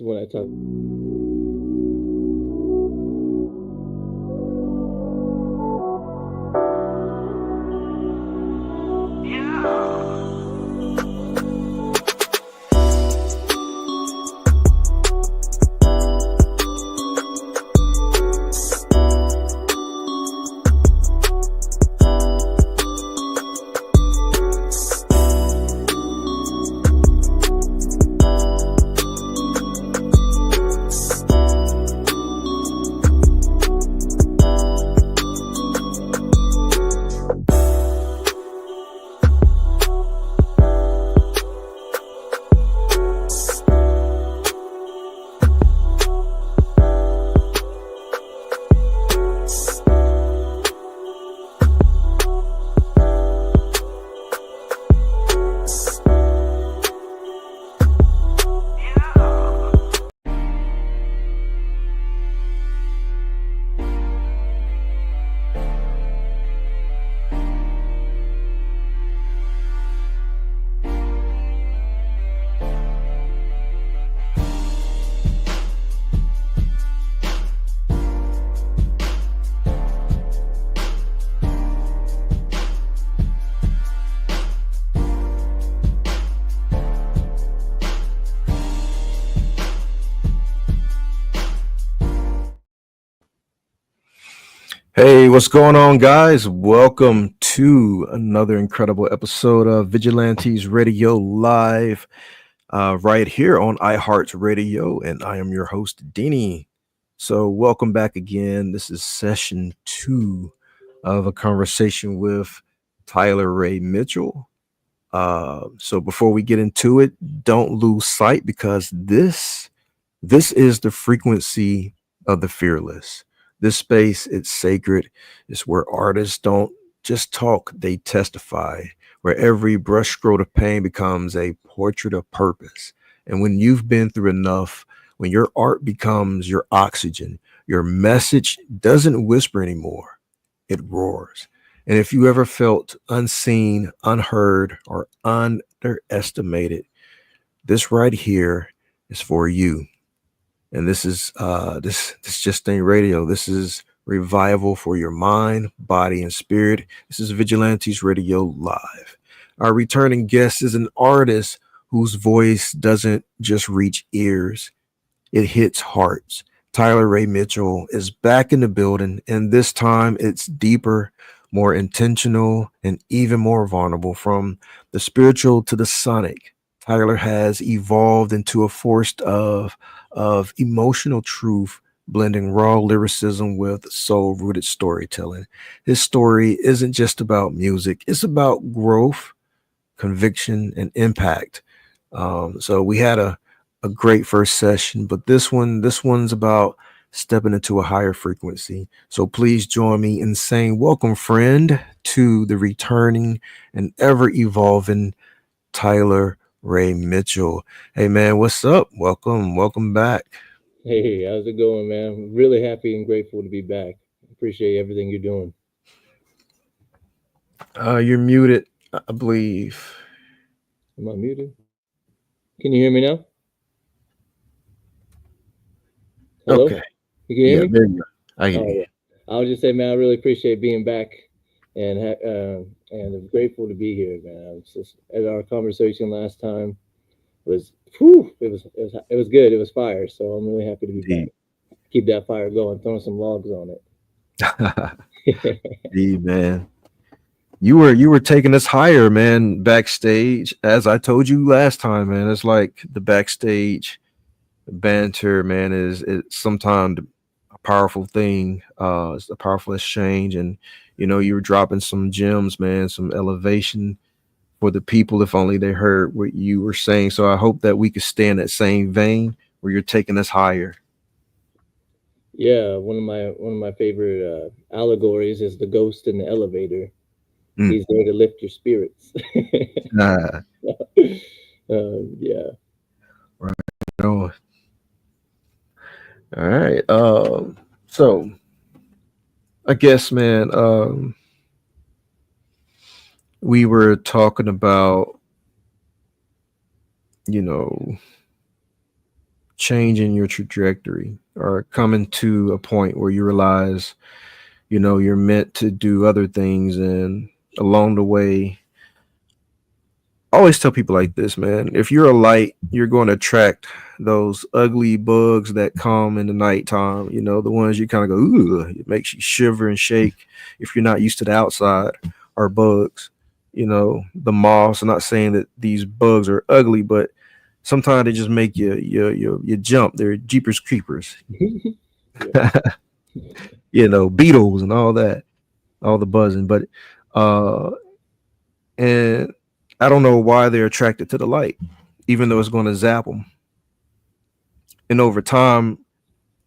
when I talk. Hey, what's going on, guys? Welcome to another incredible episode of Vigilantes Radio Live, right here on iHeart Radio, and I am your host, Deanie. So, welcome back again. This is session 2 of a conversation with Tyler Ray Mitchell. So, before we get into it, don't lose sight because this is the frequency of the fearless. This space, it's sacred. It's where artists don't just talk, they testify, where every brushstroke of pain becomes a portrait of purpose. And when you've been through enough, when your art becomes your oxygen, your message doesn't whisper anymore, it roars. And if you ever felt unseen, unheard, or underestimated, this right here is for you. And this is this just ain't radio. This is revival for your mind, body, and spirit. This is Vigilantes Radio Live. Our returning guest is an artist whose voice doesn't just reach ears, it hits hearts. Tyler Ray Mitchell is back in the building, and this time it's deeper, more intentional, and even more vulnerable. From the spiritual to the sonic, Tyler has evolved into a force of emotional truth, blending raw lyricism with soul rooted storytelling. His story isn't just about music, it's about growth, conviction, and impact. So we had a great first session, but this one's about stepping into a higher frequency. So please join me in saying welcome, friend, to the returning and ever evolving Tyler Ray Mitchell. Hey man, what's up? Welcome back. Hey, how's it going, man? I'm really happy and grateful to be back. Appreciate everything you're doing. You're muted, I believe. Am I muted? Can you hear me now? Hello? Okay. You can hear Yeah, me? there you go. I hear Oh you. yeah. I was just saying, man, I really appreciate being back, and I'm grateful to be here, man. It's just as our conversation last time was, whew, it was good. It was fire. So I'm really happy to be back. Indeed. Keep that fire going. Throwing some logs on it. Indeed, man. You were taking us higher, man, backstage. As I told you last time, man. It's like the backstage banter, man, is it's sometimes a powerful thing. It's a powerful exchange. And you were dropping some gems, man, some elevation for the people if only they heard what you were saying. So I hope that we could stay in that same vein where you're taking us higher. Yeah, one of my favorite allegories is the ghost in the elevator. Mm. He's there to lift your spirits. Nah, Yeah, right. No. All right. So I guess, man, we were talking about, you know, changing your trajectory or coming to a point where you realize, you're meant to do other things, and along the way, I always tell people like this, man. If you're a light, you're going to attract those ugly bugs that come in the nighttime. The ones you kind of go, ooh, it makes you shiver and shake if you're not used to the outside, are bugs. The moths. I'm not saying that these bugs are ugly, but sometimes they just make you jump. They're jeepers creepers. Yeah. Beetles and all that, all the buzzing. But uh, and I don't know why they're attracted to the light, even though it's going to zap them. And over time,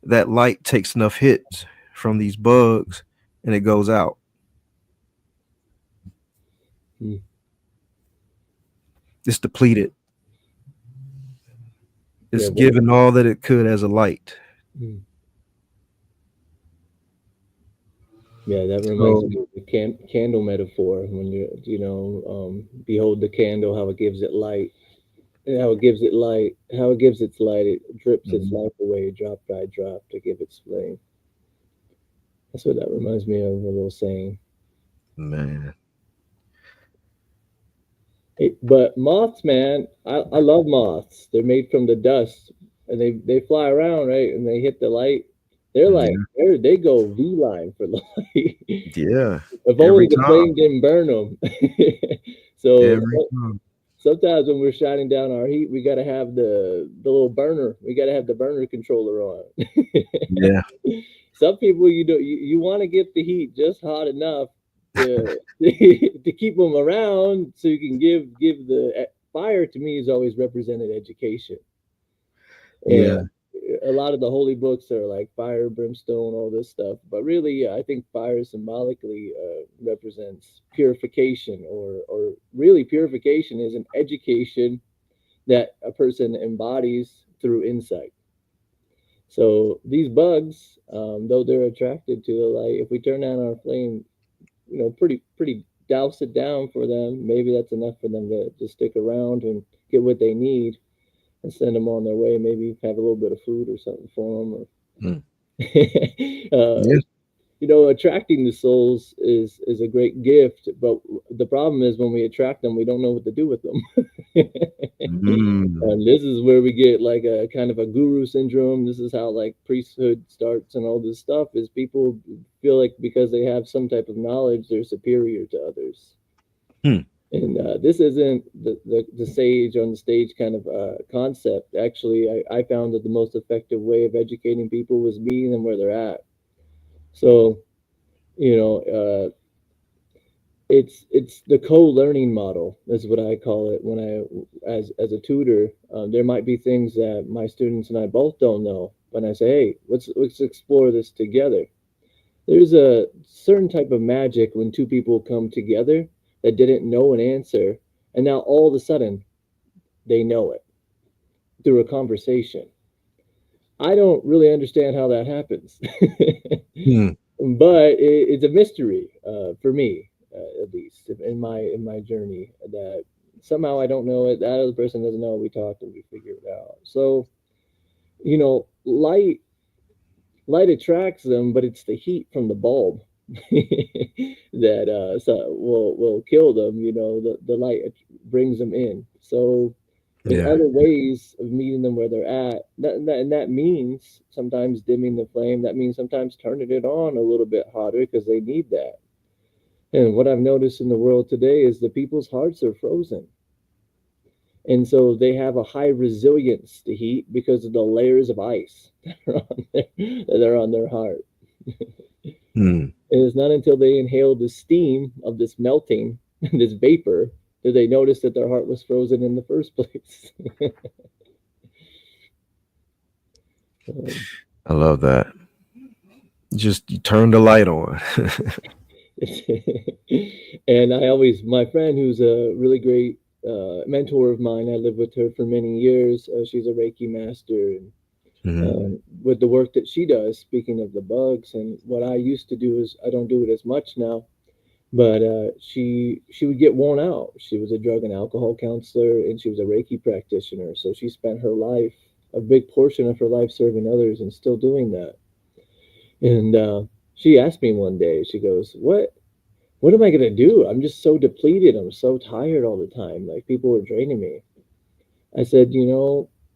that light takes enough hits from these bugs, and it goes out. Mm. It's depleted. Yeah. It's given all that it could as a light. Mm. Yeah, that reminds So, me of the candle metaphor when behold the candle, how it gives it light, and how it gives it light, how it gives its light, it drips its mhm, life away drop by drop to give its flame. That's what that reminds me of, a little saying. man, But moths, man, I love moths. They're made from the dust, and they fly around, right? And they hit the light. They're like yeah, they go V line for the light. yeah, If every only the time, flame didn't burn them. so, every so time, sometimes when we're shining down our heat, we got to have the little burner. We got to have the burner controller on. yeah, Some people, you want to get the heat just hot enough to to keep them around, so you can give the fire. To me, has always represented education, yeah, and a lot of the holy books are like fire, brimstone, all this stuff. But really, I think fire symbolically represents purification, or really purification is an education that a person embodies through insight. So these bugs, though they're attracted to the light, if we turn down our flame, pretty douse it down for them, maybe that's enough for them to stick around and get what they need and send them on their way. Maybe have a little bit of food or something for them. mm, Or, yeah, attracting the souls is a great gift, but the problem is when we attract them, we don't know what to do with them. mm, And this is where we get like a kind of a guru syndrome. This is how like priesthood starts and all this stuff is people feel like because they have some type of knowledge, they're superior to others. hmm, And this isn't the sage on the stage kind of concept. Actually, I found that the most effective way of educating people was meeting them where they're at. So, you know, it's the co-learning model is what I call it when as a tutor. There might be things that my students and I both don't know, but I say, hey, let's explore this together. There's a certain type of magic when two people come together that didn't know an answer, and now all of a sudden they know it through a conversation. I don't really understand how that happens, hmm, but it's a mystery for me, at least in my journey. That somehow I don't know it. That other person doesn't know. We talked and we figured it out. So light attracts them, but it's the heat from the bulb that will kill them. The light brings them in. So there's yeah, other ways of meeting them where they're at, and that means sometimes dimming the flame. That means sometimes turning it on a little bit hotter because they need that. And what I've noticed in the world today is that people's hearts are frozen. And so they have a high resilience to heat because of the layers of ice that are on their heart. hmm. And it's not until they inhale the steam of this melting, this vapor, that they notice that their heart was frozen in the first place. um, I love that. Just you turn the light on. and I always, my friend who's a really great mentor of mine, I lived with her for many years. She's a Reiki master, and Mhm. with the work that she does, speaking of the bugs, and what I used to do is I don't do it as much now, but she would get worn out. She was a drug and alcohol counselor, and she was a Reiki practitioner. So she spent her life a big portion of her life serving others and still doing that. And she asked me one day, she goes, what am I gonna do? I'm just so depleted. I'm so tired all the time. Like people are draining me. I said,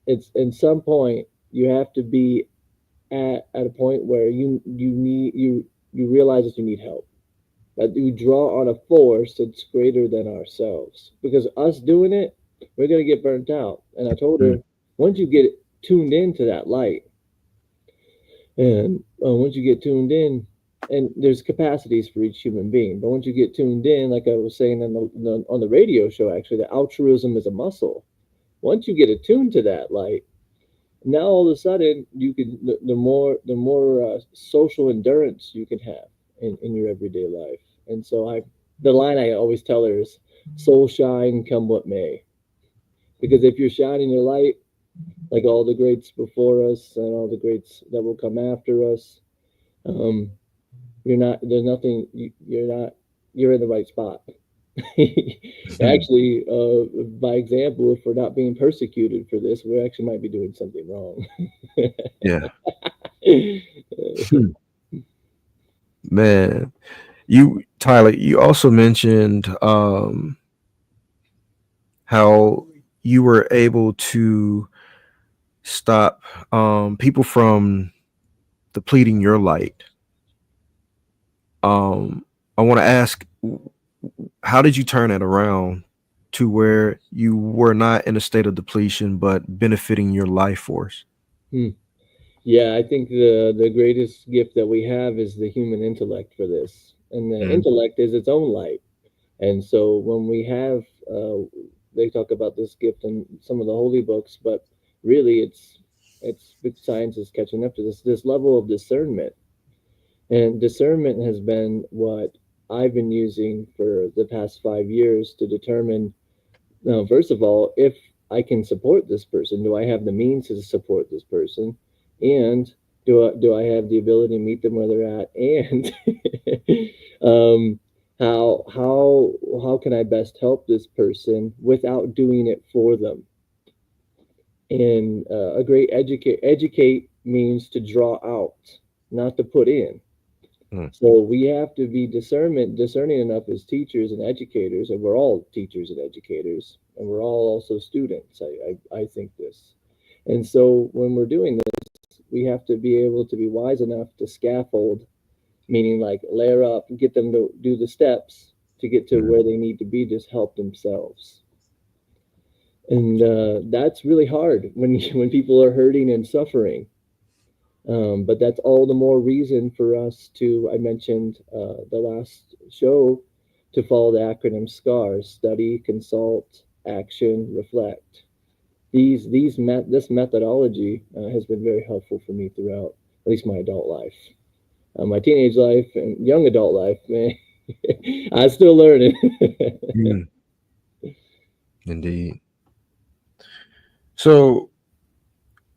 it's at some point you have to be at a point where you realize that you need help. That you draw on a force that's greater than ourselves. Because us doing it, we're gonna get burnt out. And I told Mm, her, once you get tuned into that light, and once you get tuned in, and there's capacities for each human being, but once you get tuned in, like I was saying on the radio show, actually, that altruism is a muscle. Once you get attuned to that light, now all of a sudden you can the more social endurance you can have in your everyday life. And so the line I always tell her is, soul shine come what may. Because if you're shining your light like all the greats before us and all the greats that will come after us, um, you're not there's nothing you're not you're in the right spot. mm. Actually, by example, if we're not being persecuted for this, we actually might be doing something wrong. Yeah. Man, you Tyler, you also mentioned how you were able to stop people from depleting your light. Um, I want to ask, how did you turn it around to where you were not in a state of depletion, but benefiting your life force? Hmm. Yeah, I think the greatest gift that we have is the human intellect for this, and the Mm, intellect is its own light. And so when we have, they talk about this gift in some of the holy books, but really it's science is catching up to this level of discernment. And discernment has been what I've been using for the past 5 years to determine, first of all, if I can support this person. Do I have the means to support this person? And do I have the ability to meet them where they're at? And um, how can I best help this person without doing it for them? And a great educate means to draw out, not to put in. mm, So we have to be discerning enough as teachers and educators, and we're all teachers and educators, and we're all also students. I think this. And so when we're doing this, we have to be able to be wise enough to scaffold, meaning like layer up and get them to do the steps to get to mm, where they need to be to help themselves. And that's really hard when when people are hurting and suffering. But that's all the more reason for us to, I mentioned the last show, to follow the acronym SCAR: study, consult, action, reflect. This methodology has been very helpful for me throughout at least my adult life. My teenage life and young adult life, man, I'm still learning. mm. Indeed. So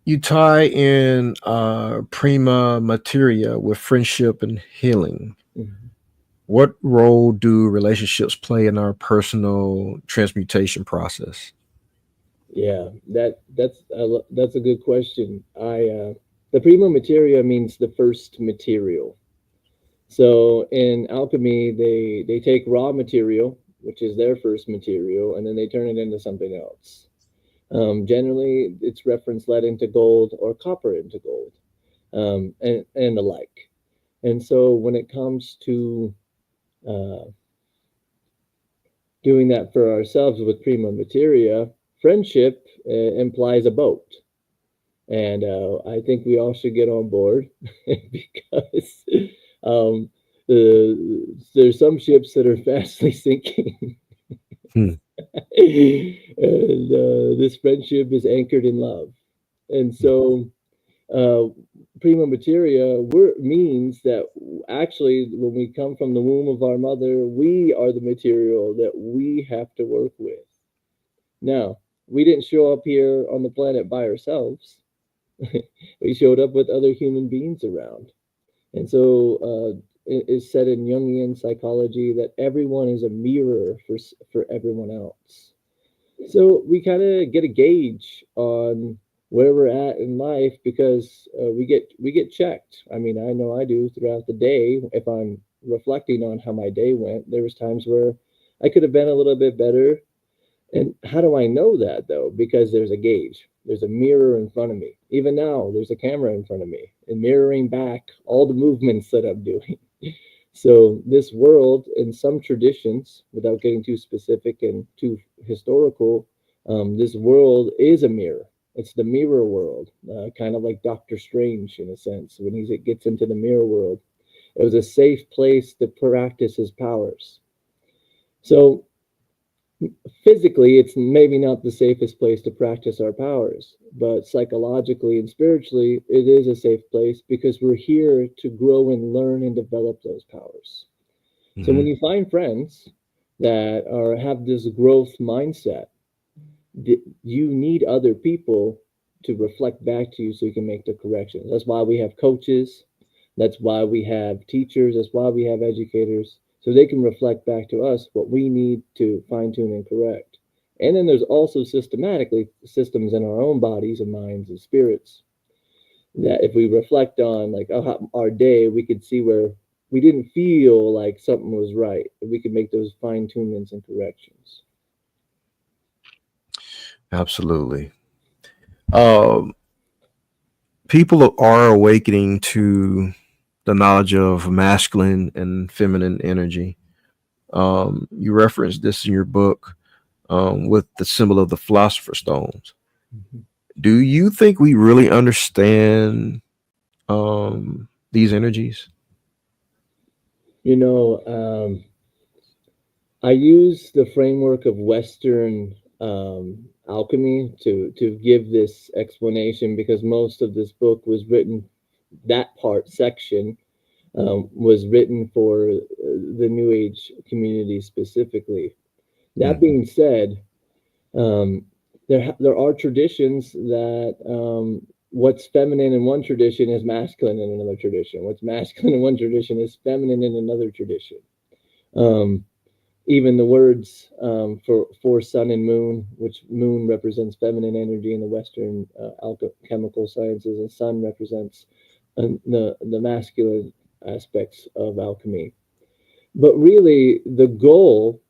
you tie in prima materia with friendship and healing. What role do relationships play in our personal transmutation process? Yeah, that's a good question. The prima materia means the first material. So in alchemy, they take raw material, which is their first material, and then they turn it into something else. Generally, it's reference lead into gold or copper into gold, and the like. And so when it comes to uh, doing that for ourselves with prima materia, friendship implies a boat. And I think we all should get on board because um, there's some ships that are fastly sinking, Hmm. and this friendship is anchored in love. And so, uh, prima materia means that actually, when we come from the womb of our mother, we are the material that we have to work with. Now, we didn't show up here on the planet by ourselves. We showed up with other human beings around. And so it is said in Jungian psychology that everyone is a mirror for everyone else. So we kind of get a gauge on where we're at in life because we get checked. I mean, I know I do throughout the day. If I'm reflecting on how my day went, there was times where I could have been a little bit better. And how do I know that though? Because there's a gauge, there's a mirror in front of me. Even now, there's a camera in front of me and mirroring back all the movements that I'm doing. So, this world, in some traditions, without getting too specific and too historical, this world is a mirror. It's the mirror world, kind of like Doctor Strange in a sense. When he gets into the mirror world, it was a safe place to practice his powers. So, physically, it's maybe not the safest place to practice our powers, but psychologically and spiritually, it is a safe place because we're here to grow and learn and develop those powers. So when Hmm. you find friends that are have this growth mindset, you need other people to reflect back to you so you can make the corrections. That's why we have coaches. That's why we have teachers. That's why we have educators, so they can reflect back to us what we need to fine tune and correct. And then there's also systematically systems in our own bodies and minds and spirits that if we reflect on like our day, we could see where we didn't feel like something was right. We could make those fine tunements and corrections. Absolutely. Um, People are awakening to the knowledge of masculine and feminine energy. You referenced this in your book with the symbol of the philosopher's stones. Mhm. Do you think we really understand these energies? You know, I use the framework of Western alchemy to give this explanation because most of this book was written, that part section was written for the New Age community specifically. That Hmm. being said, um, there are traditions that what's feminine in one tradition is masculine in another tradition. What's masculine in one tradition is feminine in another tradition. Um, Even the words for sun and moon, which moon represents feminine energy in the Western alchemical sciences, and sun represents the masculine aspects of alchemy. But really, the goal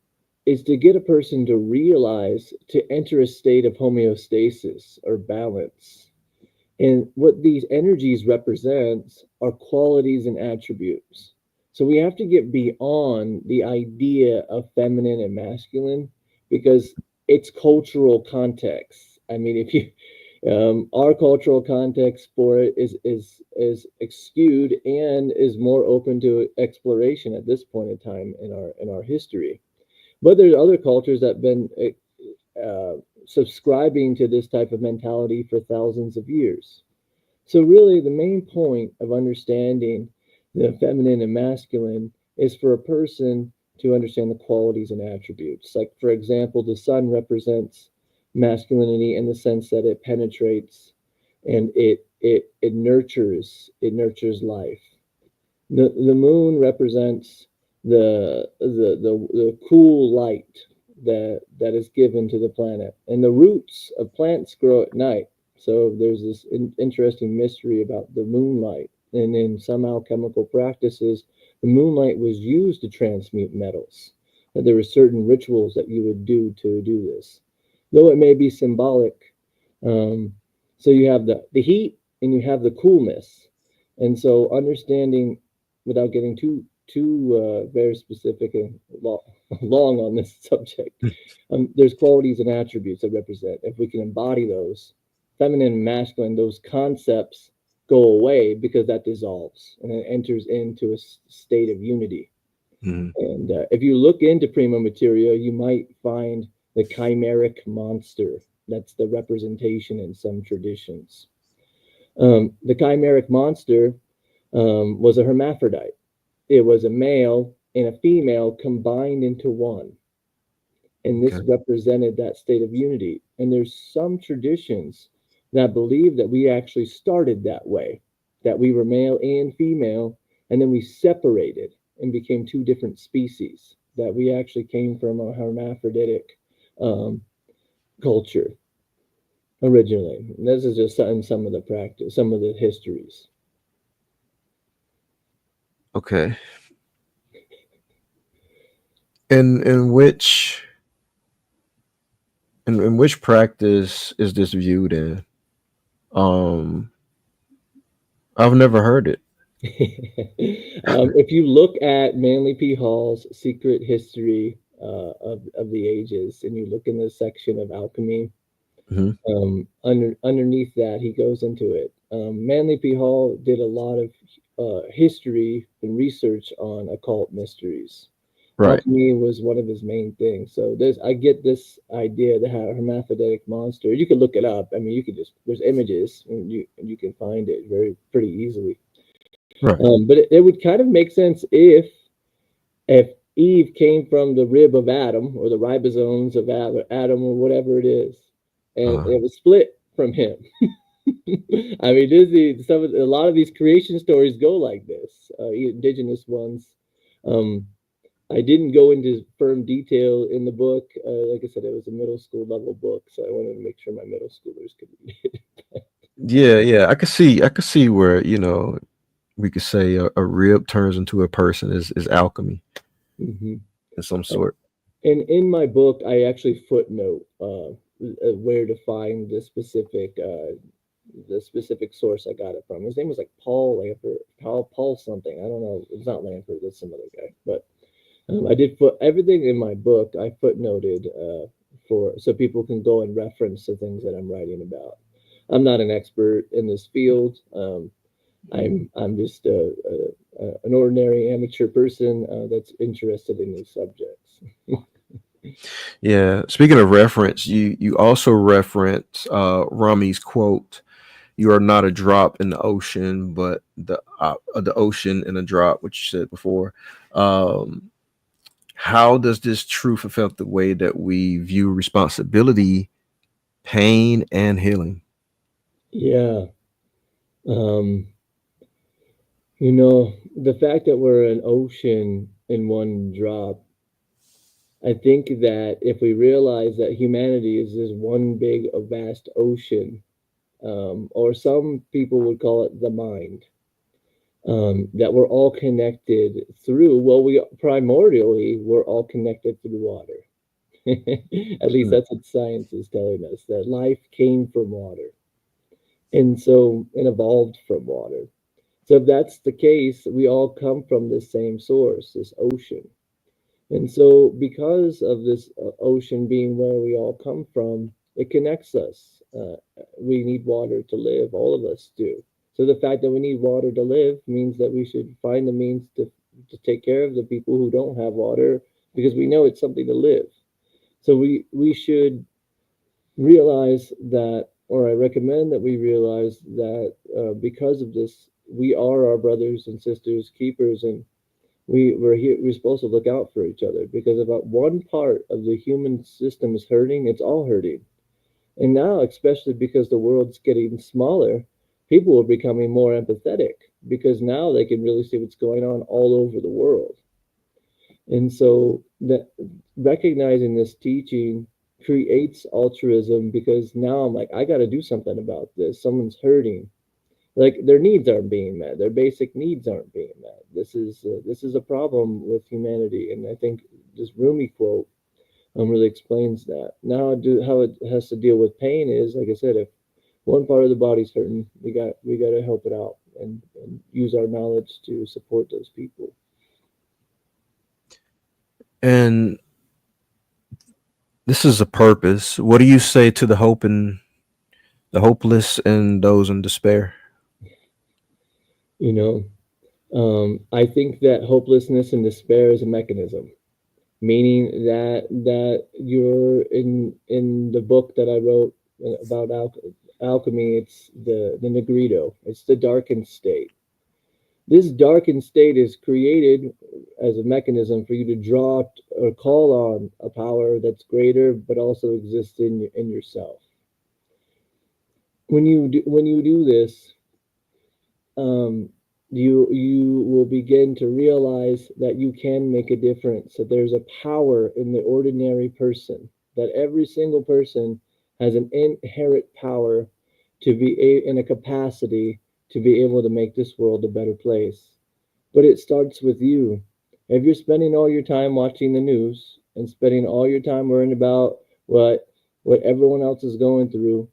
is to get a person to realize to enter a state of homeostasis or balance. And what these energies represent are qualities and attributes. So we have to get beyond the idea of feminine and masculine because it's cultural context. I mean, if you our cultural context for it is skewed and is more open to exploration at this point in time in our history. But there's other cultures that have been uh, subscribing to this type of mentality for thousands of years. So, really, the main point of understanding the feminine and masculine is for a person to understand the qualities and attributes. Like, for example, the sun represents masculinity in the sense that it penetrates and it nurtures life. The moon represents the cool light that is given to the planet, and the roots of plants grow at night. So there's this interesting mystery about the moonlight, and in some alchemical practices, the moonlight was used to transmute metals. And there were certain rituals that you would do to do this, though it may be symbolic. Um, so you have the heat and you have the coolness, and so understanding without getting too very specific and long on this subject, there's qualities and attributes that represent. If we can embody those, feminine and masculine, those concepts go away because that dissolves and it enters into a state of unity. Hmm. And if you look into prima materia, you might find the chimeric monster. That's the representation in some traditions. The chimeric monster was a hermaphrodite. It was a male and a female combined into one. And this Okay. represented that state of unity. And there's some traditions that believe that we actually started that way, that we were male and female, and then we separated and became two different species, that we actually came from a hermaphroditic um, culture. originally. This is just some of the practice, some of the histories. Okay. In which in which practice is this viewed in? Um, I've never heard it. If you look at Manly P. Hall's Secret History of the Ages, and you look in the section of alchemy, Hmm. underneath that, he goes into it. Manly P. Hall did a lot of history and research on occult mysteries. Right. Alchemy was one of his main things. So I get this idea, the hermaphroditic monster. You can look it up. I mean, you can just there's images, and you can find it very pretty easily. Right. But it would kind of make sense if Eve came from the rib of Adam or the ribosomes of Adam or whatever it is, and Uh, it was split from him. I mean, Disney, a lot of these creation stories go like this. Indigenous ones. Um, I didn't go into firm detail in the book. Like I said, it was a middle school level book, so I wanted to make sure my middle schoolers could read it. yeah, yeah. I could see where we could say a rib turns into a person is alchemy Hmm. in some sort. And in my book, I actually footnote where to find the specific source I got it from. His name was like Paul Lampert, Paul something. I don't know. It's not Lampert. It's some other guy. But I did put everything in my book. I footnoted for so people can go and reference the things that I'm writing about. I'm not an expert in this field. I'm just an ordinary amateur person that's interested in these subjects. Yeah. Speaking of reference, you also reference Rami's quote, "You are not a drop in the ocean, but the ocean in a drop," which you said before. Um, how does this truth affect the way that we view responsibility, pain, and healing? Yeah. Um, the fact that we're an ocean in one drop, I think that if we realize that humanity is this one big, vast ocean, or some people would call it the mind, that we're all connected through, well, we primordially, we're all connected through water. At least Hmm. that's what science is telling us, that life came from water. And so it evolved from water. So if that's the case, we all come from the same source, this ocean. And so because of this ocean being where we all come from, it connects us. We need water to live. All of us do. So the fact that we need water to live means that we should find the means to take care of the people who don't have water because we know it's something to live. So we should realize that, or I recommend that we realize that because of this, we are our brothers and sisters keepers, and we're here. We're supposed to look out for each other because about one part of the human system is hurting, it's all hurting. And now, especially because the world's getting smaller, people are becoming more empathetic because now they can really see what's going on all over the world. And so that recognizing this teaching creates altruism because now I'm like, I got to do something about this. Someone's hurting. Like their needs aren't being met. Their basic needs aren't being met. This is a problem with humanity, and I think this Rumi quote really explains that. Now, how it has to deal with pain is, like I said, if one part of the body's hurting, we got to help it out and use our knowledge to support those people. And this is a purpose. What do you say to the hopeless and those in despair? You know, I think that hopelessness and despair is a mechanism, meaning that you're in the book that I wrote about alchemy. It's the negrito. It's the darkened state. This darkened state is created as a mechanism for you to draw or call on a power that's greater, but also exists in yourself. When you do this, um, you will begin to realize that you can make a difference. That there's a power in the ordinary person. That every single person has an inherent power to be in a capacity to be able to make this world a better place. But it starts with you. If you're spending all your time watching the news and spending all your time worrying about what everyone else is going through,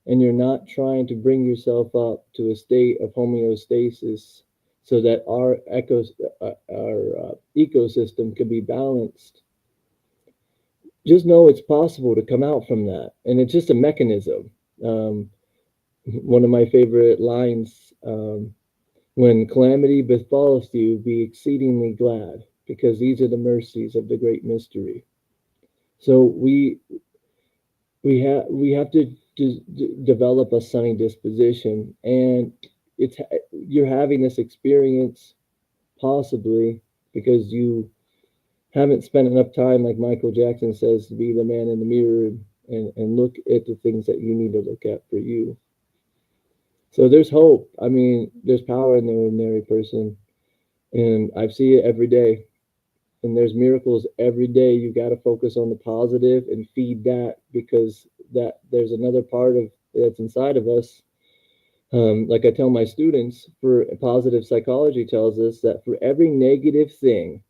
and you're not trying to bring yourself up to a state of homeostasis so that our ecosystem can be balanced, just know it's possible to come out from that, and it's just a mechanism. One of my favorite lines, when calamity befalleth you, be exceedingly glad, because these are the mercies of the great mystery. So we have to develop a sunny disposition, and it's you're having this experience possibly because you haven't spent enough time, like Michael Jackson says, to be the man in the mirror and look at the things that you need to look at for you. So there's hope. I mean, there's power in the ordinary person, and I see it every day. And there's miracles every day. You got to focus on the positive and feed that, because that there's another part of that's inside of us. Like I tell my students, for positive psychology tells us that for every negative thing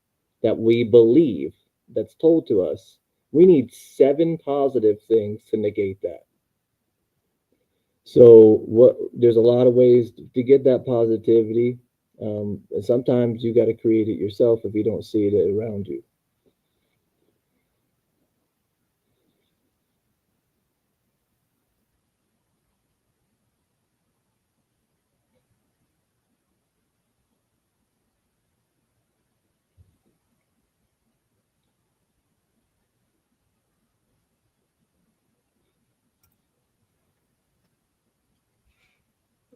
that we believe that's told to us, we need seven positive things to negate that. So what there's a lot of ways to get that positivity. And sometimes you got to create it yourself if you don't see it around you.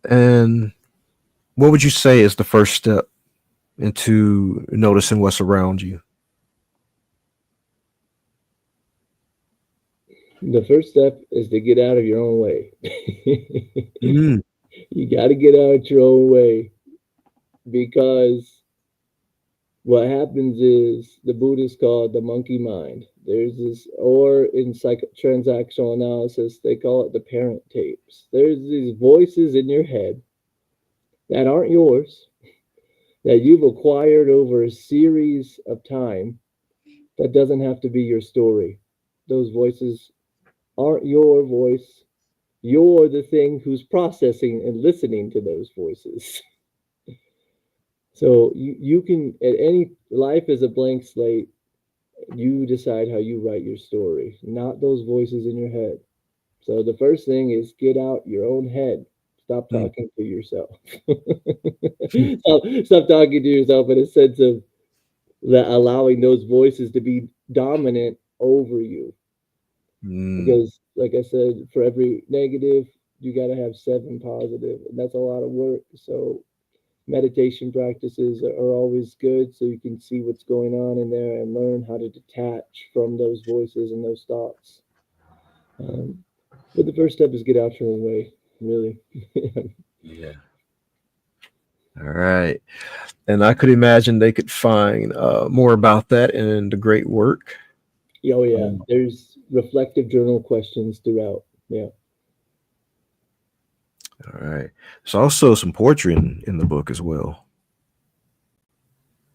And what would you say is the first step into noticing what's around you? The first step is to get out of your own way. Mm, You got to get out your own way, because what happens is the Buddhists call it the monkey mind. There's this, or in transactional analysis, they call it the parent tapes. There's these voices in your head that aren't yours, that you've acquired over a series of time, that doesn't have to be your story. Those voices aren't your voice. You're the thing who's processing and listening to those voices. So you can, at any, life is a blank slate. You decide how you write your story, not those voices in your head. So the first thing is get out your own head. Stop mm, talking to yourself. Stop talking to yourself in a sense of that, allowing those voices to be dominant over you. mm. Because, like I said, for every negative, you got to have seven positive, and that's a lot of work. So meditation practices are always good, so you can see what's going on in there and learn how to detach from those voices and those thoughts. Um, but the first step is get out your own way, really. Yeah. All right. And I could imagine they could find more about that in the great work. Oh yeah, Um, there's reflective journal questions throughout. Yeah. all right. There's also some poetry in the book as well.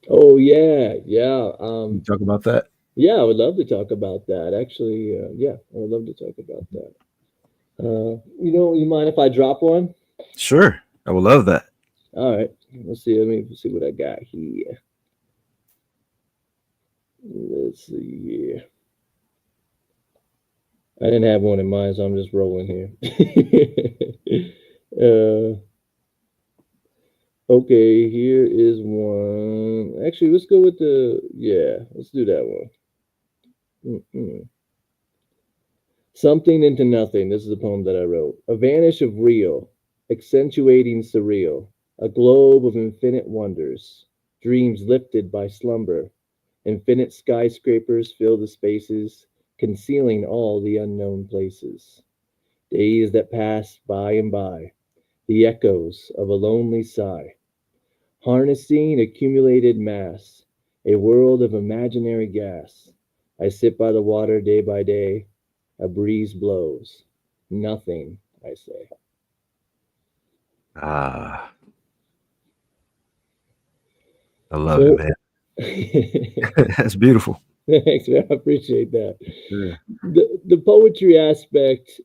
Oh yeah, yeah. Can you talk about that? Yeah, I would love to talk about that. Actually, yeah, I would love to talk about that. You mind if I drop one? Sure. I would love that. All right. Let's see. Let me see what I got here. Let's see here. I didn't have one in mind, so I'm just rolling here. Okay, here is one. Actually, let's go with yeah, let's do that one. Mm-mm. Something into nothing. This is a poem that I wrote. A vanish of real, accentuating surreal, a globe of infinite wonders, dreams lifted by slumber. Infinite skyscrapers fill the spaces, concealing all the unknown places. Days that pass by and by, the echoes of a lonely sigh, harnessing accumulated mass, a world of imaginary gas. I sit by the water day by day, a breeze blows. nothing, I say. Ah, I love it, So, man. thanks, That's beautiful. man. I appreciate that. Yeah. The poetry aspect,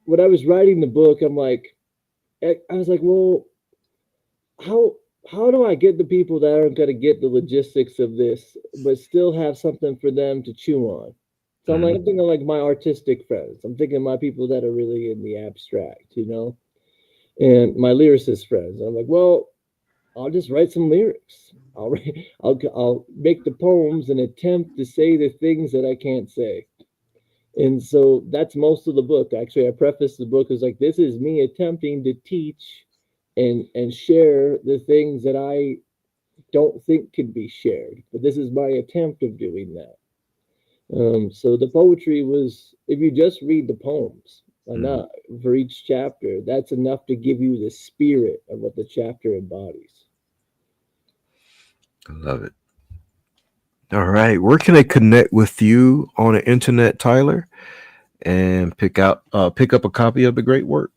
when I was writing the book, I was like, well, how how do I get the people that aren't going to get the logistics of this, but still have something for them to chew on? So I'm like, Mhm. I'm thinking like my artistic friends. I'm thinking my people that are really in the abstract, and my lyricist friends. I'm like, well, I'll just write some lyrics. I'll make the poems and attempt to say the things that I can't say. And so that's most of the book. Actually, I preface the book as like this is me attempting to teach and share the things that I don't think can be shared. But this is my attempt of doing that. So the poetry was, if you just read the poems, Mhm. not for each chapter, that's enough to give you the spirit of what the chapter embodies. I love it. All right. Where can I connect with you on the internet, Tyler, and pick up a copy of the great work?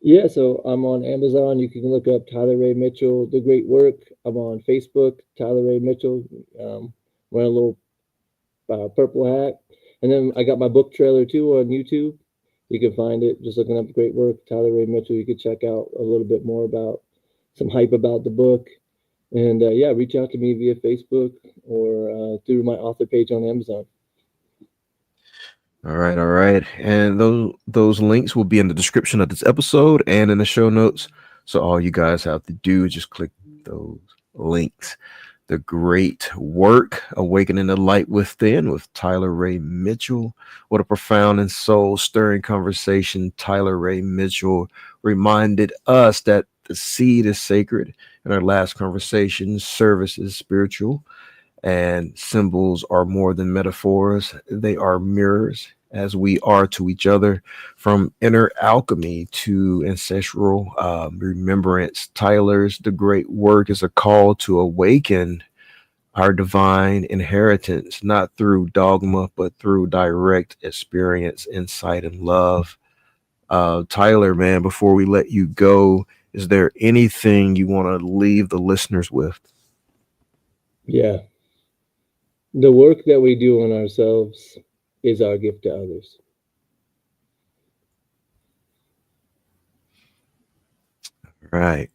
Yeah, so I'm on Amazon. You can look up Tyler Ray Mitchell, The Great Work. I'm on Facebook, Tyler Ray Mitchell. Wearing a little purple hat. And then I got my book trailer too on YouTube. You can find it just looking up the great work, Tyler Ray Mitchell. You can check out a little bit more about some hype about the book. And yeah, reach out to me via Facebook or through my author page on Amazon. All right, all right. And those links will be in the description of this episode and in the show notes. So all you guys have to do is just click those links. The great work, Awakening the Light Within with Tyler Ray Mitchell. What a profound and soul stirring conversation. Tyler Ray Mitchell reminded us that the seed is sacred. In our last conversation, service is spiritual and symbols are more than metaphors, they are mirrors as we are to each other. From inner alchemy to ancestral remembrance, Tyler's The Great Work is a call to awaken our divine inheritance, not through dogma, but through direct experience, insight, and love. Tyler, man, before we let you go, is there anything you want to leave the listeners with? Yeah, the work that we do on ourselves is our gift to others. Right.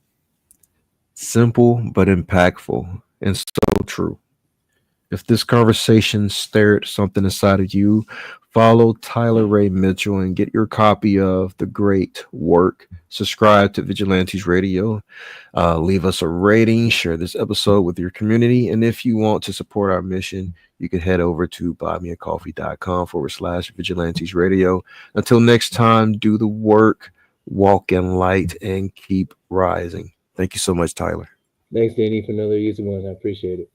Simple but impactful and so true. If this conversation stirred something inside of you, follow Tyler Ray Mitchell and get your copy of The Great Work. Subscribe to Vigilantes Radio. Leave us a rating. Share this episode with your community. And if you want to support our mission, you can head over to buymeacoffee.com/Vigilantes Radio. Until next time, do the work, walk in light, and keep rising. Thank you so much, Tyler. Thanks, Danny, for another easy one. I appreciate it.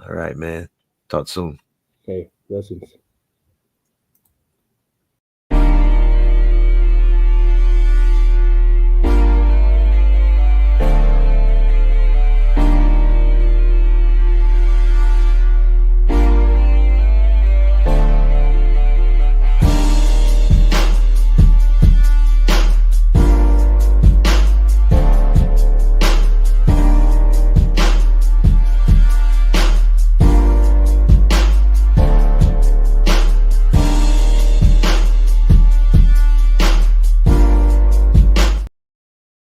All right, man. Talk soon. Hey, blessings.